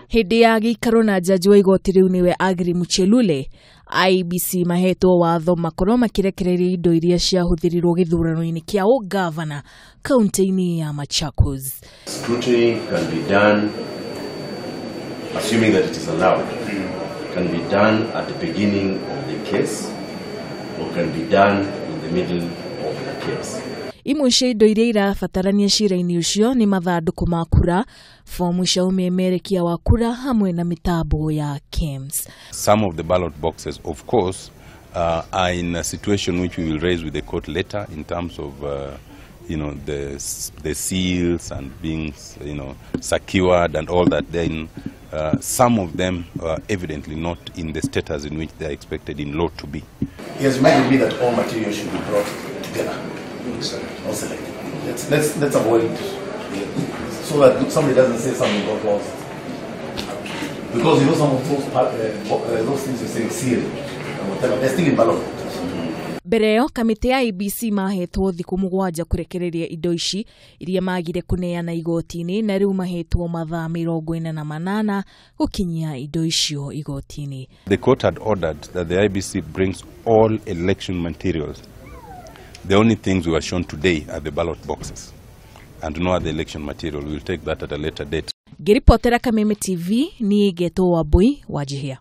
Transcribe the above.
Hindi ya gĩikaro na jaji wa igoti riu niwe Agri Muchelule, IEBC mahetwo watho makorwo makirekereria indo iria ciahuthirirwo githurano-ini kia ungavana kaunti-ini ya Machakos. Scrutiny can be done, assuming that it is allowed, can be done at the beginning of the case or can be done in the middle of the case. Imwe cia indo iria irabatarania cira-ini ucio ni mathanduku ma kura, fomu cia umemerekia wa kura hamwe na mitambo ya KEMS. Some of the ballot boxes, of course, are in a situation which we will raise with the court later in terms of the seals and being secured and all that. Then some of them are evidently not in the status in which they are expected in law to be. It has reminded me that all materials should be brought together. Not selected. Let's avoid it, so that somebody doesn't say something got lost. Because some of those things you say seal and whatever, they're still in ballot. Bereo kamiti ya IEBC mahetwo thiku 7 kurekereria indo ici iria magire kuneana igoti-ini na riu mahetwo mathaa 48 gukinyia indo icio igoti-ini. The court had ordered that the IEBC brings all election materials. The only things we were shown today are the ballot boxes and no other election material. We will take that at a later date. Giripotera Kameme TV ni Wambui Njihia.